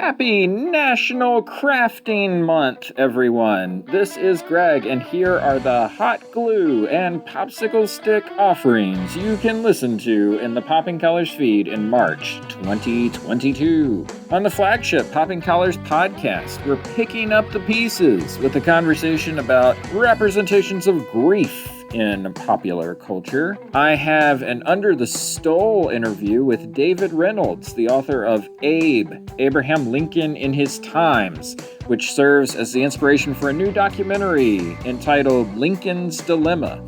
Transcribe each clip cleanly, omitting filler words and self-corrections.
Happy National Crafting Month, everyone. This is Greg, and here are the hot glue and popsicle stick offerings you can listen to in the Popping Colors feed in March 2022. On the flagship Popping Colors podcast, we're picking up the pieces with a conversation about representations of grief in popular culture. I have an Under the Stole interview with David Reynolds, the author of Abe, Abraham Lincoln in His Times, which serves as the inspiration for a new documentary entitled Lincoln's Dilemma.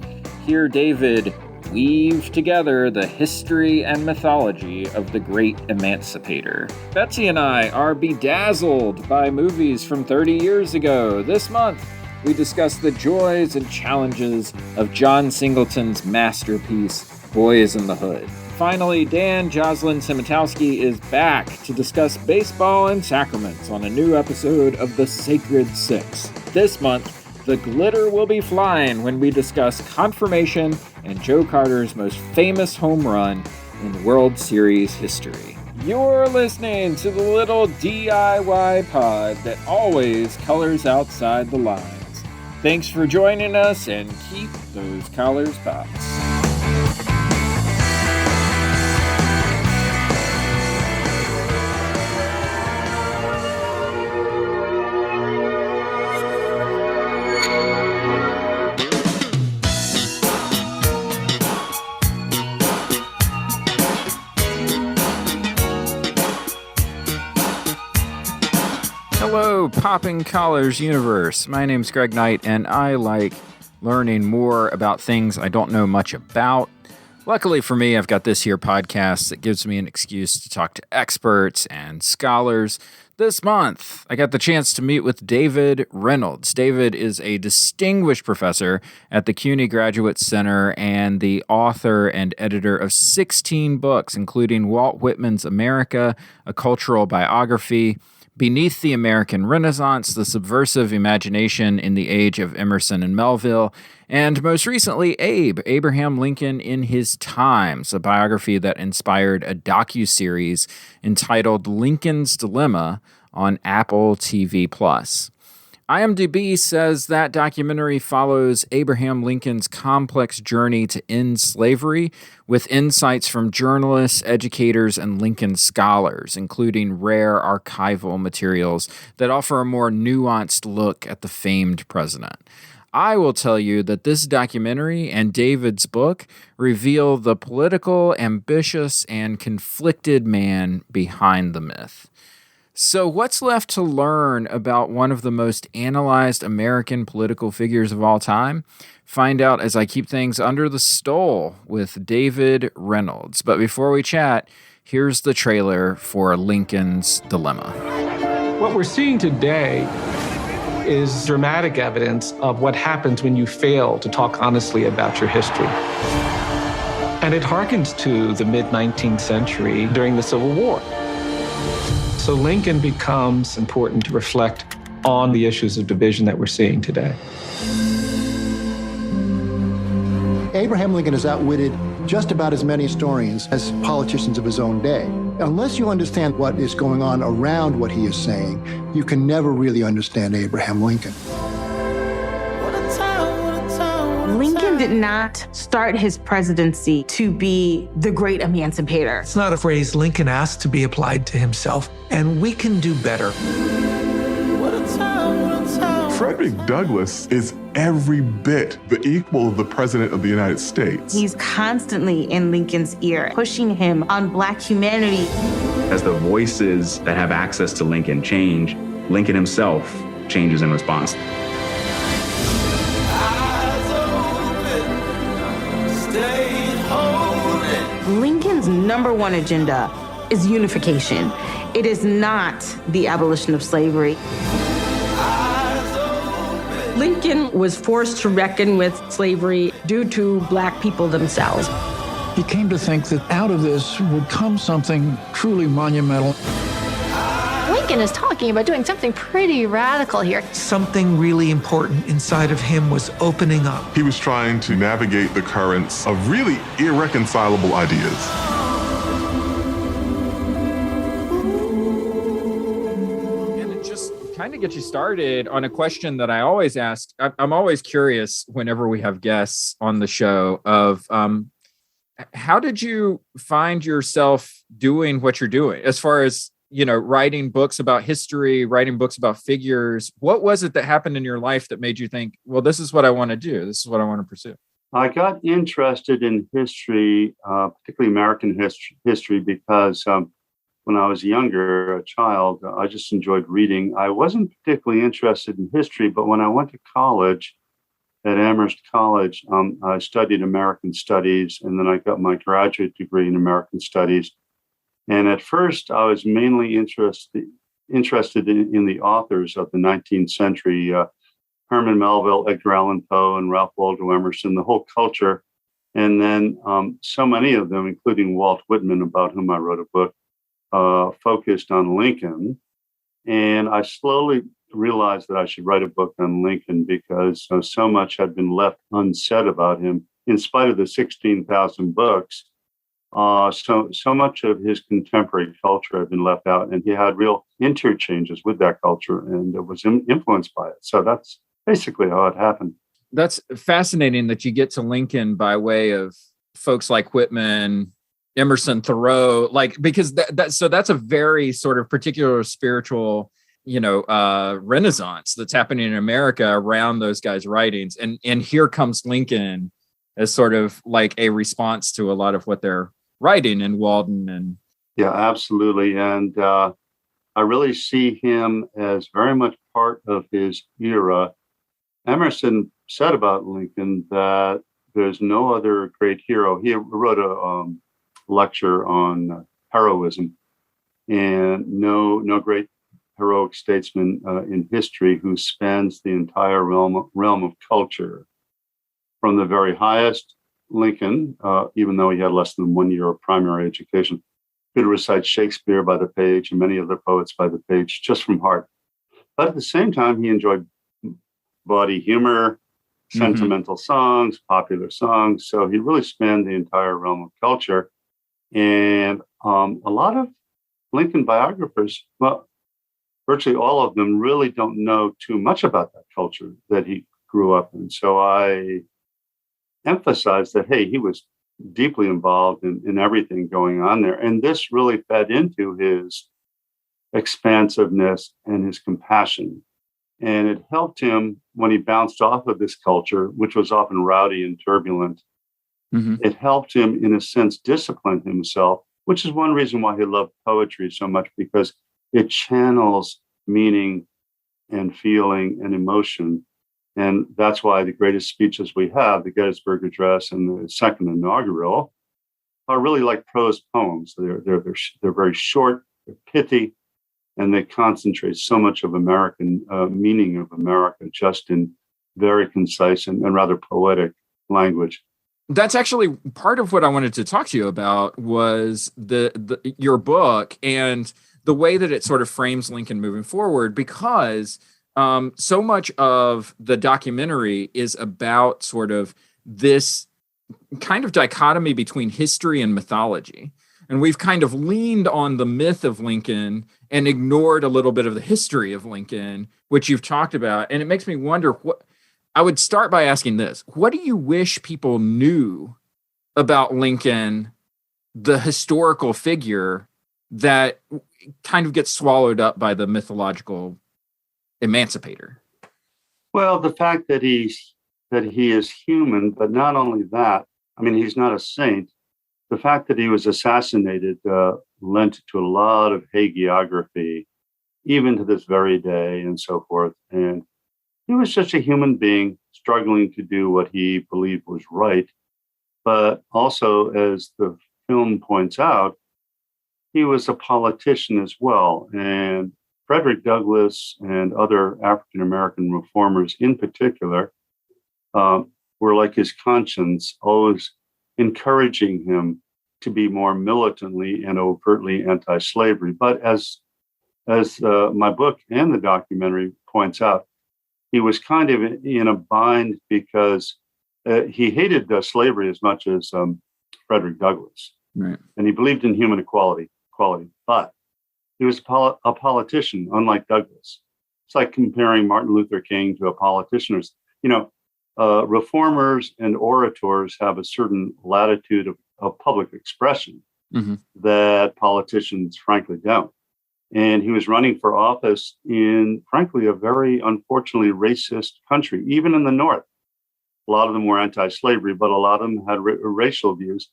Here David weave together the history and mythology of the great emancipator. Betsy and I are bedazzled by movies from 30 years ago. This month, we discuss the joys and challenges of John Singleton's masterpiece, Boys in the Hood. Finally, Dan Joslyn Simitowski is back to discuss baseball and sacraments on a new episode of The Sacred Six. This month, the glitter will be flying when we discuss confirmation and Joe Carter's most famous home run in World Series history. You're listening to the little DIY pod that always colors outside the lines. Thanks for joining us, and keep those collars popped. Hello, Popping Collars universe. My name's Greg Knight, and I like learning more about things I don't know much about. Luckily for me, I've got this here podcast that gives me an excuse to talk to experts and scholars. This month, I got the chance to meet with David Reynolds. David is a distinguished professor at the CUNY Graduate Center and the author and editor of 16 books, including Walt Whitman's America, A Cultural Biography, Beneath the American Renaissance, The Subversive Imagination in the Age of Emerson and Melville, and most recently, Abe, Abraham Lincoln in His Times, a biography that inspired a docuseries entitled Lincoln's Dilemma on Apple TV+. IMDb says that documentary follows Abraham Lincoln's complex journey to end slavery with insights from journalists, educators, and Lincoln scholars, including rare archival materials that offer a more nuanced look at the famed president. I will tell you that this documentary and David's book reveal the political, ambitious, and conflicted man behind the myth. So what's left to learn about one of the most analyzed American political figures of all time? Find out as I keep things under the stole with David Reynolds. But before we chat, here's the trailer for Lincoln's Dilemma. What we're seeing today is dramatic evidence of what happens when you fail to talk honestly about your history. And it harkens to the mid-19th century during the Civil War. So Lincoln becomes important to reflect on the issues of division that we're seeing today. Abraham Lincoln has outwitted just about as many historians as politicians of his own day. Unless you understand what is going on around what he is saying, you can never really understand Abraham Lincoln. Lincoln did not start his presidency to be the great emancipator. It's not a phrase Lincoln asked to be applied to himself, and we can do better. Frederick Douglass is every bit the equal of the President of the United States. He's constantly in Lincoln's ear, pushing him on Black humanity. As the voices that have access to Lincoln change, Lincoln himself changes in response. Lincoln's number one agenda is unification. It is not the abolition of slavery. Lincoln was forced to reckon with slavery due to Black people themselves. He came to think that out of this would come something truly monumental. Lincoln is talking about doing something pretty radical here. Something really important inside of him was opening up. He was trying to navigate the currents of really irreconcilable ideas. kind of get you started on a question that I always ask. I'm always curious whenever we have guests on the show of how did you find yourself doing what you're doing as far as, writing books about history, writing books about figures? What was it that happened in your life that made you think, well, this is what I want to do. This is what I want to pursue? I got interested in history, particularly American history, because when I was younger, a child, I just enjoyed reading. I wasn't particularly interested in history, but when I went to college at Amherst College, I studied American Studies, and then I got my graduate degree in American Studies. And at first, I was mainly interested in the authors of the 19th century, Herman Melville, Edgar Allan Poe, and Ralph Waldo Emerson, the whole culture. And then so many of them, including Walt Whitman, about whom I wrote a book, focused on Lincoln. And I slowly realized that I should write a book on Lincoln because so much had been left unsaid about him, in spite of the 16,000 books. So much of his contemporary culture had been left out, and he had real interchanges with that culture, and it was influenced by it. So that's basically how it happened. That's fascinating that you get to Lincoln by way of folks like Whitman, Emerson, Thoreau, because that's a very sort of particular spiritual, renaissance that's happening in America around those guys' writings. And here comes Lincoln as sort of like a response to a lot of what they're writing in Walden. And yeah, absolutely. And I really see him as very much part of his era. Emerson said about Lincoln that there's no other great hero. He wrote a lecture on heroism, and no great heroic statesman in history who spans the entire realm of culture. From the very highest, Lincoln, even though he had less than 1 year of primary education, could recite Shakespeare by the page and many other poets by the page just from heart. But at the same time, he enjoyed bawdy humor, sentimental songs, popular songs. So he really spanned the entire realm of culture. And a lot of Lincoln biographers, well, virtually all of them really don't know too much about that culture that he grew up in. So I emphasize that, hey, he was deeply involved in everything going on there. And this really fed into his expansiveness and his compassion. And it helped him when he bounced off of this culture, which was often rowdy and turbulent. It helped him, in a sense, discipline himself, which is one reason why he loved poetry so much, because it channels meaning and feeling and emotion. And that's why the greatest speeches we have, the Gettysburg Address and the Second Inaugural, are really like prose poems. They're very short, they're pithy, and they concentrate so much of American meaning of America just in very concise and rather poetic language. That's actually part of what I wanted to talk to you about was your book and the way that it sort of frames Lincoln moving forward, because so much of the documentary is about sort of this kind of dichotomy between history and mythology. And we've kind of leaned on the myth of Lincoln and ignored a little bit of the history of Lincoln, which you've talked about. And it makes me wonder I would start by asking this. What do you wish people knew about Lincoln, the historical figure, that kind of gets swallowed up by the mythological emancipator? Well, the fact that he is human, but not only that, I mean, he's not a saint. The fact that he was assassinated lent to a lot of hagiography, even to this very day and so forth. And he was just a human being struggling to do what he believed was right. But also, as the film points out, he was a politician as well. And Frederick Douglass and other African-American reformers in particular were like his conscience, always encouraging him to be more militantly and overtly anti-slavery. But as my book and the documentary points out, he was kind of in a bind because he hated slavery as much as Frederick Douglass. Right. And he believed in human equality. But he was a politician, unlike Douglass. It's like comparing Martin Luther King to a politician. Reformers and orators have a certain latitude of public expression that politicians, frankly, don't. And he was running for office in, frankly, a very unfortunately racist country, even in the North. A lot of them were anti-slavery, but a lot of them had racial views.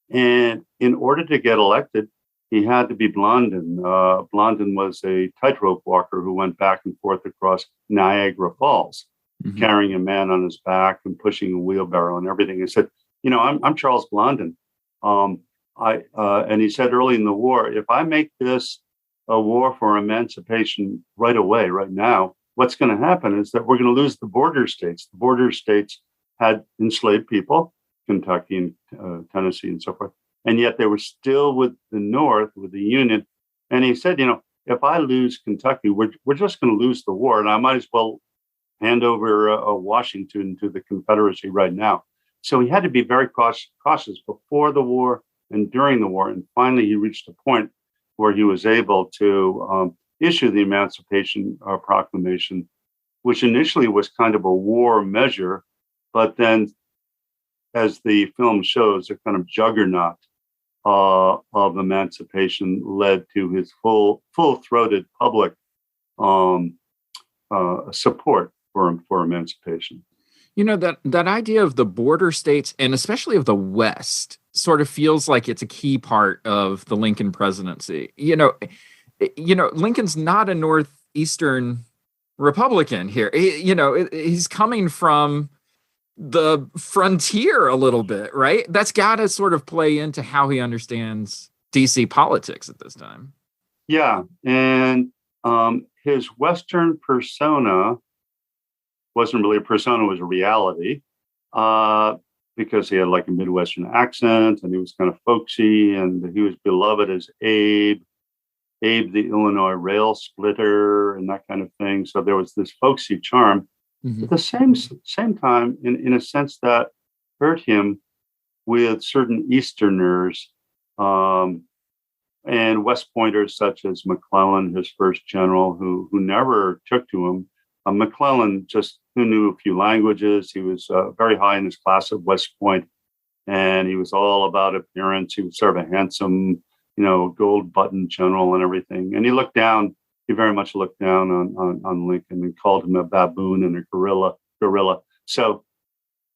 And in order to get elected, he had to be Blondin. Blondin was a tightrope walker who went back and forth across Niagara Falls, carrying a man on his back and pushing a wheelbarrow and everything. He said, I'm Charles Blondin. And he said early in the war, if I make this a war for emancipation right away, right now, what's going to happen is that we're going to lose the border states. The border states had enslaved people, Kentucky and Tennessee and so forth. And yet they were still with the North, with the Union. And he said, if I lose Kentucky, we're just going to lose the war. And I might as well hand over Washington to the Confederacy right now. So he had to be very cautious before the war and during the war. And finally, he reached a point where he was able to issue the Emancipation Proclamation, which initially was kind of a war measure, but then, as the film shows, a kind of juggernaut of emancipation led to his full-throated public support for emancipation. That idea of the border states, and especially of the West, sort of feels like it's a key part of the Lincoln presidency. Lincoln's not a Northeastern Republican here. He's coming from the frontier a little bit, right? That's got to sort of play into how he understands DC politics at this time. Yeah, and his Western persona wasn't really a persona, it was a reality, because he had like a Midwestern accent and he was kind of folksy, and he was beloved as Abe the Illinois rail splitter and that kind of thing. So there was this folksy charm. At the same time, in a sense that hurt him with certain Easterners and West Pointers such as McClellan, his first general, who never took to him. McClellan, who knew a few languages. He was very high in his class at West Point, and he was all about appearance. He was sort of a handsome, gold button general and everything. And he very much looked down on Lincoln and called him a baboon and a gorilla. So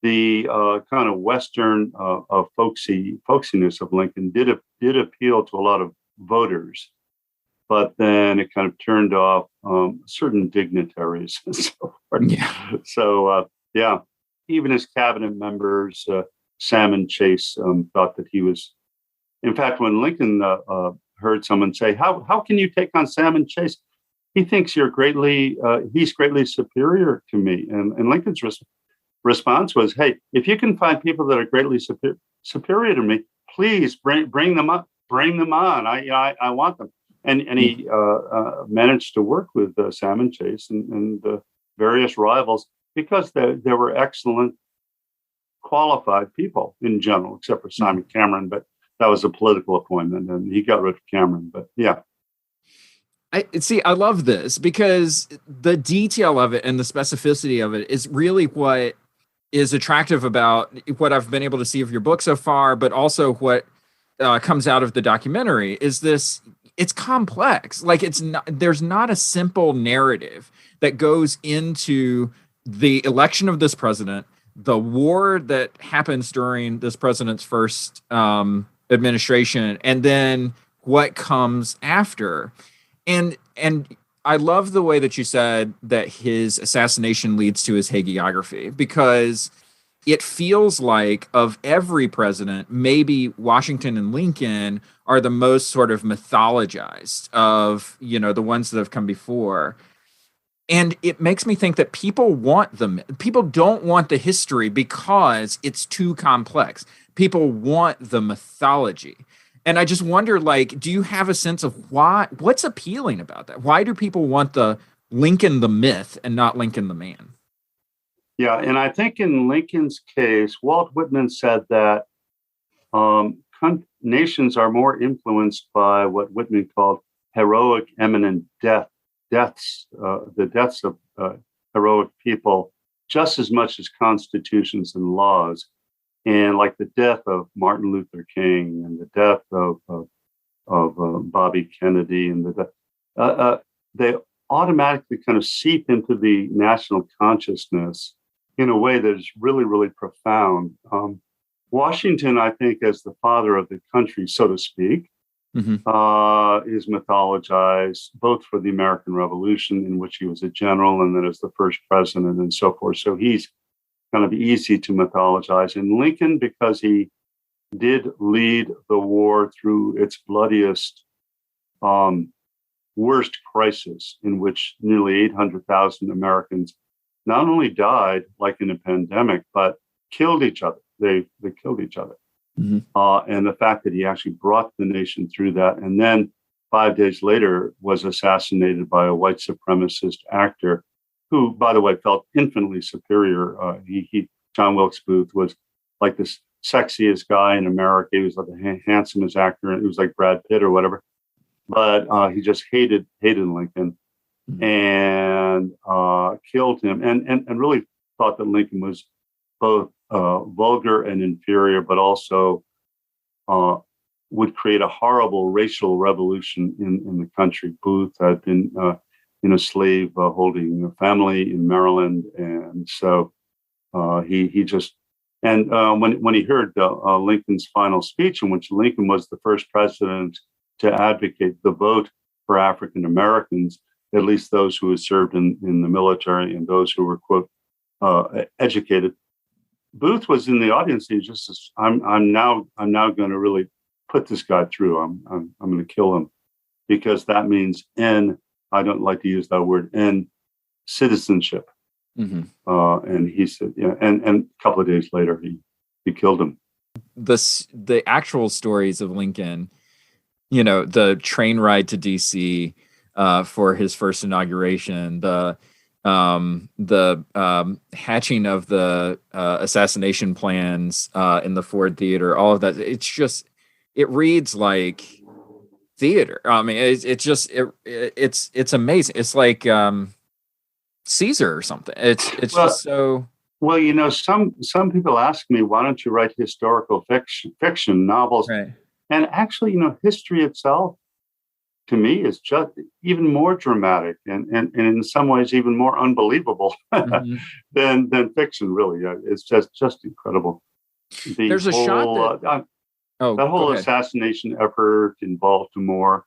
the kind of Western folksiness of Lincoln did appeal to a lot of voters, but then it kind of turned off certain dignitaries and so forth. Yeah. So even his cabinet members, Salmon Chase, thought that he was. In fact, when Lincoln heard someone say, "How can you take on Salmon Chase? He thinks he's greatly superior to me." And Lincoln's response was, "Hey, if you can find people that are greatly superior to me, please bring them up, bring them on. I want them." And he managed to work with Salmon Chase and various rivals because there were excellent, qualified people in general, except for Simon Cameron, but that was a political appointment, and he got rid of Cameron. But yeah. I love this because the detail of it and the specificity of it is really what is attractive about what I've been able to see of your book so far, but also what comes out of the documentary is this. It's complex. Like there's not a simple narrative that goes into the election of this president, the war that happens during this president's first administration, and then what comes after. And I love the way that you said that his assassination leads to his hagiography, because it feels like of every president, maybe Washington and Lincoln are the most sort of mythologized of, the ones that have come before. And it makes me think that people don't want the history because it's too complex. People want the mythology. And I just wonder, do you have a sense of what's appealing about that? Why do people want the Lincoln the myth and not Lincoln the man? Yeah, and I think in Lincoln's case, Walt Whitman said that nations are more influenced by what Whitman called heroic, imminent death the deaths of heroic people just as much as constitutions and laws. And like the death of Martin Luther King and the death of Bobby Kennedy and they automatically kind of seep into the national consciousness in a way that is really, really profound. Washington, I think, as the father of the country, so to speak, is mythologized both for the American Revolution, in which he was a general, and then as the first president and so forth. So he's kind of easy to mythologize. And Lincoln, because he did lead the war through its bloodiest, worst crisis, in which nearly 800,000 Americans not only died, like in a pandemic, but killed each other. They killed each other. And the fact that he actually brought the nation through that, and then 5 days later was assassinated by a white supremacist actor who, by the way, felt infinitely superior. John Wilkes Booth was like this sexiest guy in America. He was like the handsomest actor, and it was like Brad Pitt or whatever. But he just hated Lincoln and killed him, and really thought that Lincoln was both vulgar and inferior, but also would create a horrible racial revolution in the country. Booth had been in a slave holding family in Maryland, and so he just when he heard Lincoln's final speech, in which Lincoln was the first president to advocate the vote for African Americans, at least those who had served in the military and those who were, quote, educated. Booth was in the audience. He just says, I'm now going to really put this guy through. I'm going to kill him, because that means I don't like to use that word, citizenship. And he said, and a couple of days later, he killed him. The actual stories of Lincoln, the train ride to DC for his first inauguration, the hatching of the assassination plans in the Ford Theater, all of that. It reads like theater. I mean, it's amazing. It's like Caesar or something. It's just so. Well, some people ask me, why don't you write historical fiction novels? Right. And actually, history itself, to me, is just even more dramatic and in some ways even more unbelievable than fiction. Really, it's just incredible. There's a shot that that whole assassination effort in Baltimore,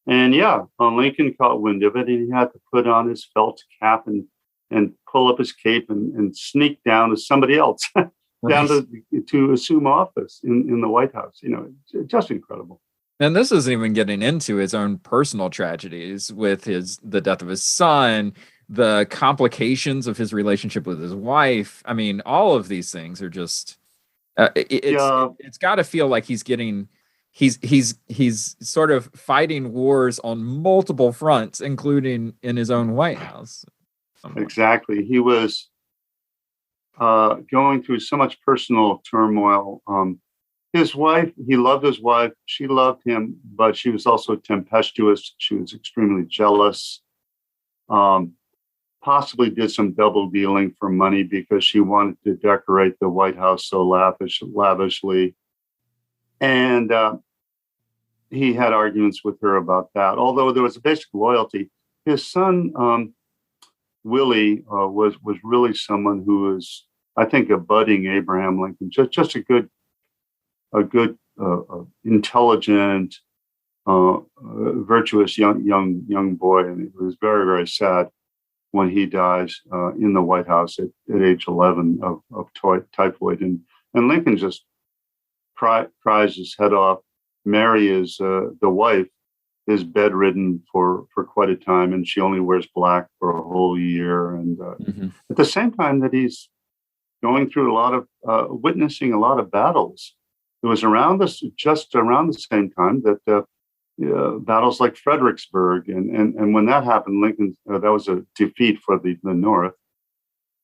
and Lincoln caught wind of it, and he had to put on his felt cap and pull up his cape and sneak down as somebody else down to assume office in the White House. Just incredible. And this isn't even getting into his own personal tragedies with the death of his son, the complications of his relationship with his wife. I mean, all of these things are just. It's got to feel like he's sort of fighting wars on multiple fronts, including in his own White House. Exactly. He was going through so much personal turmoil. His wife, he loved his wife. She loved him, but she was also tempestuous. She was extremely jealous. Possibly did some double dealing for money because she wanted to decorate the White House so lavishly. And he had arguments with her about that. Although there was a basic loyalty. His son, Willie, was really someone who was, I think, a budding Abraham Lincoln, just a good, intelligent, virtuous young boy. And it was very, very sad when he dies in the White House at age 11 of typhoid. And Lincoln just cries his head off. Mary is the wife, is bedridden for quite a time, and she only wears black for a whole year. And at the same time that he's going through witnessing a lot of battles. It was just around the same time that battles like Fredericksburg, and when that happened, Lincoln, that was a defeat for the North.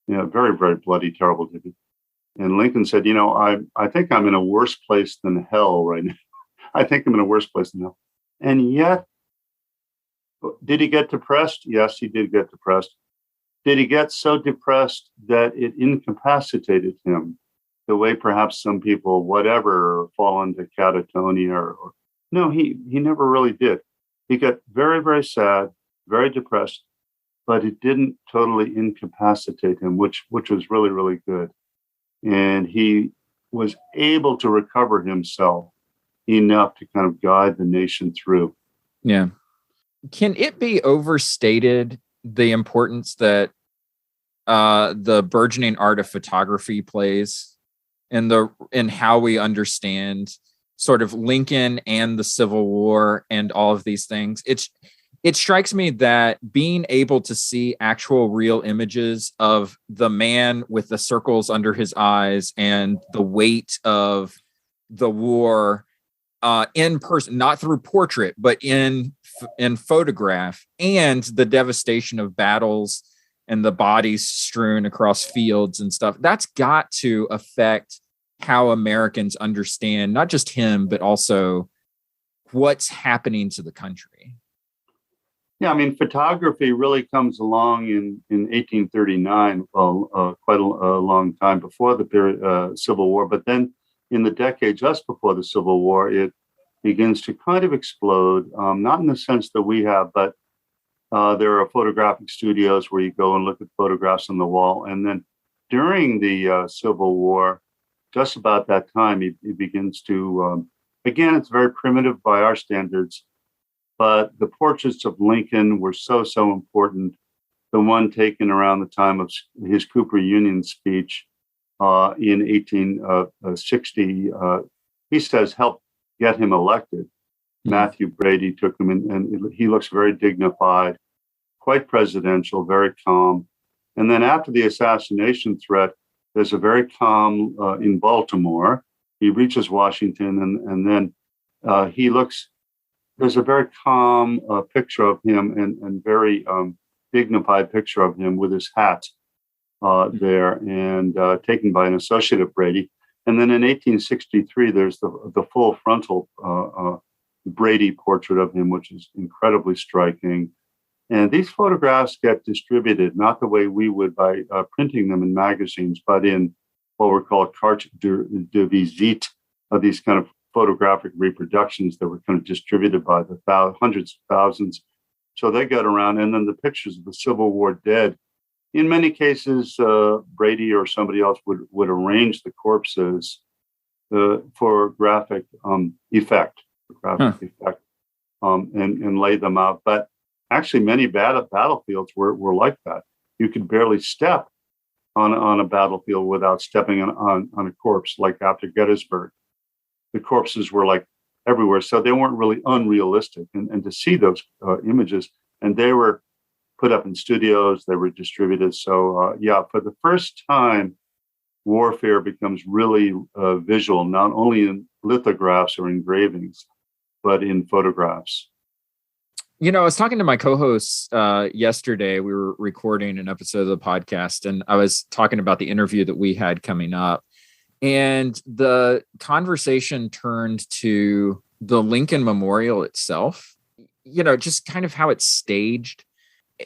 Very, very bloody, terrible defeat. And Lincoln said, I think I'm in a worse place than hell right now. I think I'm in a worse place than hell. And yet, Did he get depressed? Yes, he did get depressed. Did he get so depressed that it incapacitated him the way perhaps some people, whatever, fall into catatonia or no, he never really did. He got very, very sad, very depressed, but it didn't totally incapacitate him, which was really, really good. And he was able to recover himself enough to kind of guide the nation through. Yeah. Can it be overstated the importance that the burgeoning art of photography plays in how we understand sort of Lincoln and the Civil War and all of these things? It strikes me that being able to see actual real images of the man with the circles under his eyes and the weight of the war in person, not through portrait, but in photograph, and the devastation of battles and the bodies strewn across fields and stuff, that's got to affect how Americans understand not just him, but also what's happening to the country. Yeah, I mean, photography really comes along in 1839, quite a long time before the Civil War. But then in the decade just before the Civil War, it begins to kind of explode, not in the sense that we have, but there are photographic studios where you go and look at photographs on the wall. And then during the Civil War, just about that time, he begins to, again, it's very primitive by our standards, but the portraits of Lincoln were so important. The one taken around the time of his Cooper Union speech in 1860, he says helped get him elected. Mm-hmm. Matthew Brady took him in, and he looks very dignified, quite presidential, very calm. And then after the assassination threat, there's a very calm in Baltimore. He reaches Washington, and then he looks. There's a very calm picture of him and very dignified picture of him with his hat there, and taken by an associate of Brady. And then in 1863, there's the full frontal Brady portrait of him, which is incredibly striking. And these photographs get distributed, not the way we would by printing them in magazines, but in what were called cartes de visite, these kind of photographic reproductions that were kind of distributed by the hundreds of thousands. So they got around. And then the pictures of the Civil War dead. In many cases, Brady or somebody else would arrange the corpses for graphic effect, and lay them out. But actually, many battlefields were like that. You could barely step on a battlefield without stepping on a corpse, like after Gettysburg. The corpses were like everywhere, so they weren't really unrealistic. And to see those images, and they were put up in studios, they were distributed. So for the first time, warfare becomes really visual, not only in lithographs or engravings, but in photographs. You know, I was talking to my co-hosts yesterday. We were recording an episode of the podcast, and I was talking about the interview that we had coming up. And the conversation turned to the Lincoln Memorial itself, you know, just kind of how it's staged.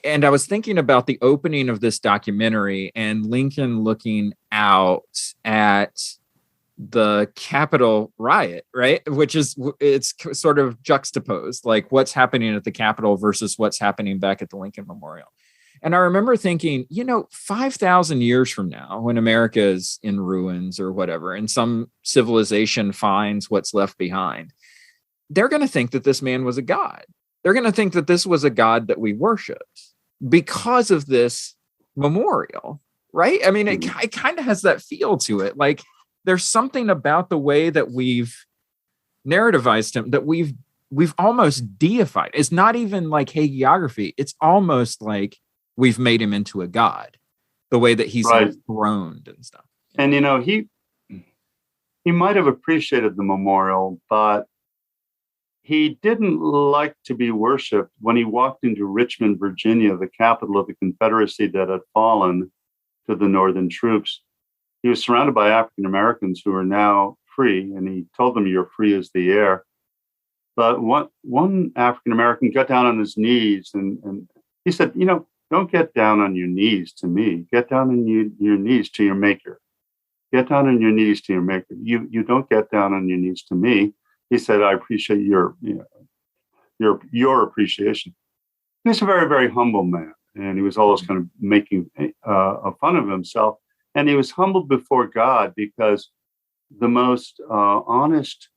And I was thinking about the opening of this documentary and Lincoln looking out at the Capitol riot, right? It's sort of juxtaposed, like what's happening at the Capitol versus what's happening back at the Lincoln Memorial. And I remember thinking, 5,000 years from now, when America is in ruins or whatever, and some civilization finds what's left behind, they're going to think that this man was a god. They're going to think that this was a god that we worshiped because of this memorial, right? I mean, it kind of has that feel to it. Like there's something about the way that we've narrativized him that we've almost deified. It's not even like hagiography. It's almost like we've made him into a god, the way that he's enthroned and stuff. And, he might have appreciated the memorial, but he didn't like to be worshipped. When he walked into Richmond, Virginia, the capital of the Confederacy that had fallen to the Northern troops, he was surrounded by African Americans who are now free. And he told them, "You're free as the air." But one African American got down on his knees and he said, don't get down on your knees to me. Get down on your knees to your maker. Get down on your knees to your maker. You don't get down on your knees to me. He said, I appreciate your appreciation. He was a very, very humble man, and he was always kind of making fun of himself. And he was humbled before God because the most honest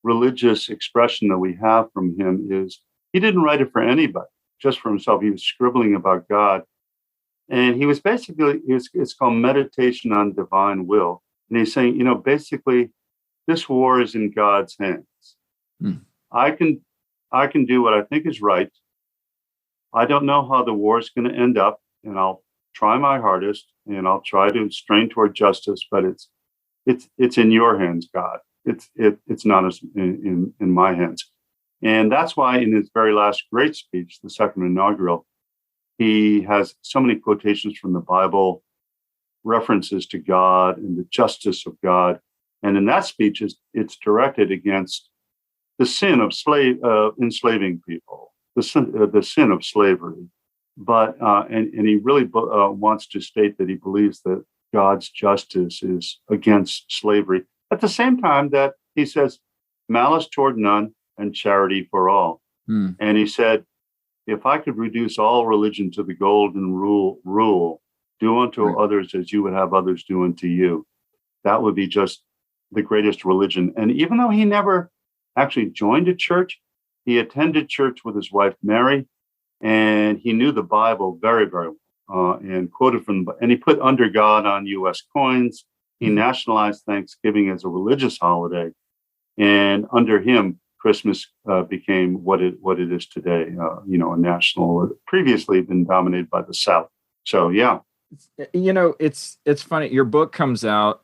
religious expression that we have from him is he didn't write it for anybody, just for himself. He was scribbling about God. And he was basically, it's called Meditation on Divine Will. And he's saying, basically, this war is in God's hands. I can do what I think is right. I don't know how the war is going to end up, and I'll try my hardest, and I'll try to strain toward justice. But it's in your hands, God. It's not in my hands. And that's why in his very last great speech, the second inaugural, he has so many quotations from the Bible, references to God and the justice of God. And in that speech, it's directed against the sin of enslaving people, the sin of slavery. But and he really wants to state that he believes that God's justice is against slavery. At the same time that he says malice toward none and charity for all. And he said, if I could reduce all religion to the golden rule, do unto others as you would have others do unto you, that would be just the greatest religion. And even though he never actually joined a church, he attended church with his wife, Mary, and he knew the Bible very, very well and quoted from, and he put under God on U.S. coins. He nationalized Thanksgiving as a religious holiday. And under him, Christmas became what it is today, a national, previously been dominated by the South. So, yeah. It's funny. Your book comes out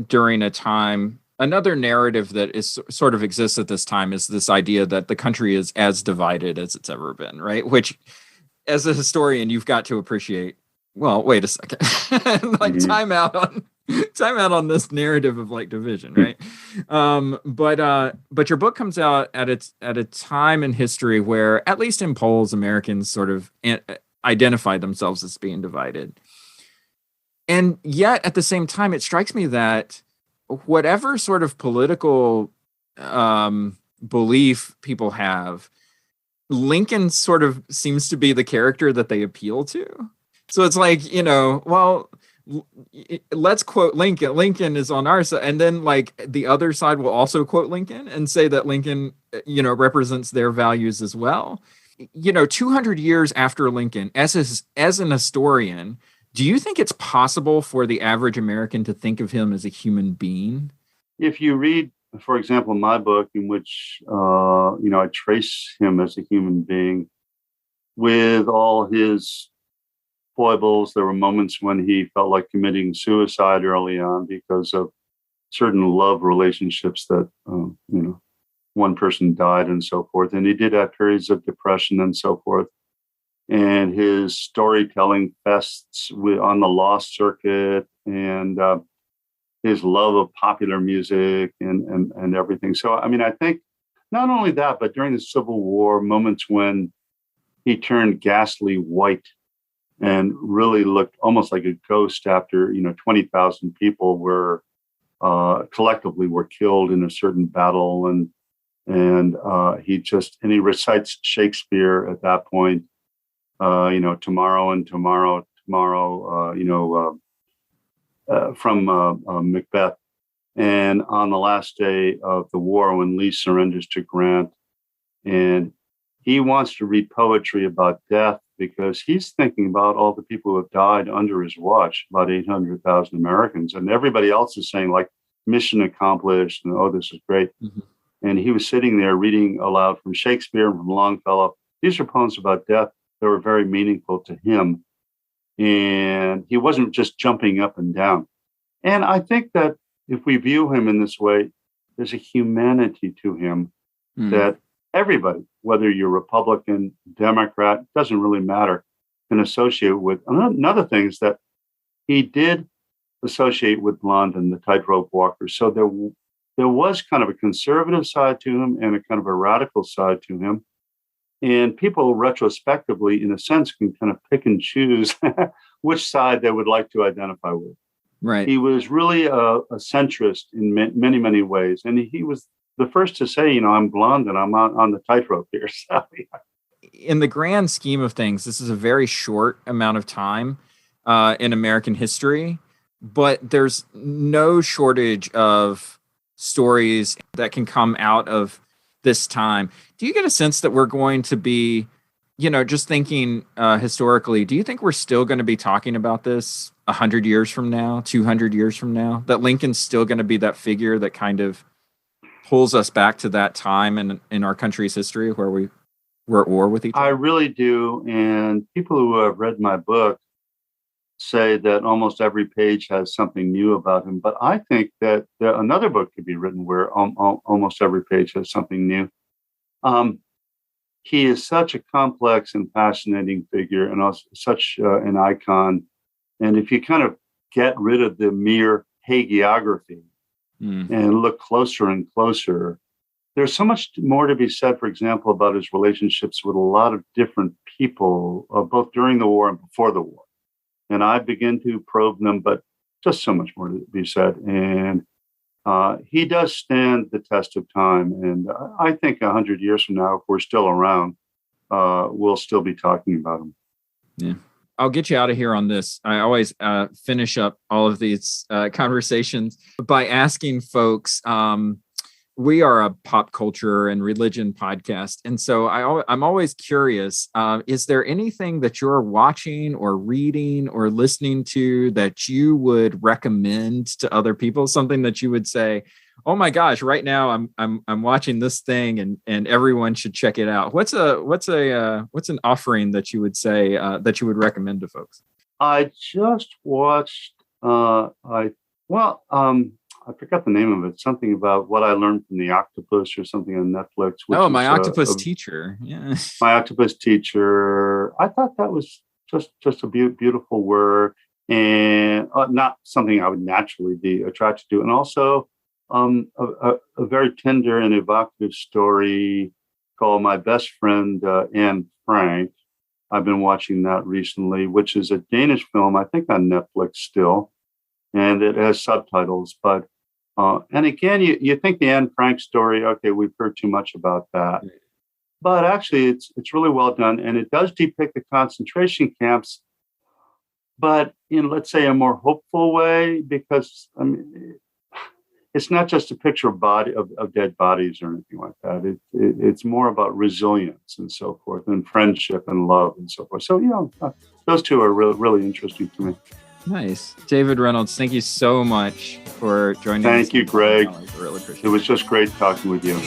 during a time, another narrative that is sort of exists at this time is this idea that the country is as divided as it's ever been, right? Which, as a historian, you've got to appreciate. Well, wait a second. Time out on this narrative of division, right? But your book comes out at a time in history where, at least in polls, Americans sort of identify themselves as being divided. And yet, at the same time, it strikes me that whatever sort of political belief people have, Lincoln sort of seems to be the character that they appeal to. So it's let's quote Lincoln. Lincoln is on our side. And then the other side will also quote Lincoln and say that Lincoln, represents their values as well. 200 years after Lincoln, as an historian, do you think it's possible for the average American to think of him as a human being? If you read, for example, my book, in which I trace him as a human being with all his foibles, there were moments when he felt like committing suicide early on because of certain love relationships that one person died and so forth, and he did have periods of depression and so forth. And his storytelling fests on the law circuit, and his love of popular music and everything. So, I think not only that, but during the Civil War, moments when he turned ghastly white and really looked almost like a ghost after, 20,000 people were collectively were killed in a certain battle. And he recites Shakespeare at that point. Tomorrow and tomorrow, from Macbeth. And on the last day of the war, when Lee surrenders to Grant, and he wants to read poetry about death because he's thinking about all the people who have died under his watch, about 800,000 Americans. And everybody else is saying, mission accomplished, and oh, this is great. Mm-hmm. And he was sitting there reading aloud from Shakespeare and from Longfellow. These are poems about death. They were very meaningful to him. And he wasn't just jumping up and down. And I think that if we view him in this way, there's a humanity to him that everybody, whether you're Republican, Democrat, doesn't really matter, can associate with. Another thing is that he did associate with London, the tightrope walker. So there was kind of a conservative side to him and a kind of a radical side to him. And people retrospectively, in a sense, can kind of pick and choose which side they would like to identify with. Right. He was really a centrist in many, many ways. And he was the first to say, I'm blonde and I'm on the tightrope here. So, in the grand scheme of things, this is a very short amount of time in American history, but there's no shortage of stories that can come out of this time. Do you get a sense that we're going to be, just thinking historically, do you think we're still going to be talking about this 100 years from now, 200 years from now, that Lincoln's still going to be that figure that kind of pulls us back to that time in our country's history where we were at war with each other? I really do. And people who have read my book say that almost every page has something new about him. But I think that another book could be written where almost every page has something new. He is such a complex and fascinating figure and also such an icon. And if you kind of get rid of the mere hagiography and look closer and closer, there's so much more to be said, for example, about his relationships with a lot of different people, both during the war and before the war. And I begin to probe them, but just so much more to be said. And he does stand the test of time. And I think 100 years from now, if we're still around, we'll still be talking about him. Yeah. I'll get you out of here on this. I always finish up all of these conversations by asking folks, we are a pop culture and religion podcast. And so I'm always curious, is there anything that you're watching or reading or listening to that you would recommend to other people? Something that you would say, oh my gosh, right now I'm watching this thing and everyone should check it out. What's an offering that you would say that you would recommend to folks? I just watched I forgot the name of it. Something about what I learned from the octopus or something on Netflix. My octopus teacher. Yeah. My octopus teacher. I thought that was just a beautiful work and not something I would naturally be attracted to. And also a very tender and evocative story called My Best Friend, Anne Frank. I've been watching that recently, which is a Danish film, I think on Netflix still. And it has subtitles, but and again, you think the Anne Frank story, okay, we've heard too much about that, but actually it's really well done, and it does depict the concentration camps, but in, let's say, a more hopeful way, because it's not just a picture of dead bodies or anything like that. It's more about resilience and so forth, and friendship and love and so forth. So those two are really interesting to me. Nice. David Reynolds, thank you so much for joining us. Thank you, Greg. I really appreciate it. It was just great talking with you.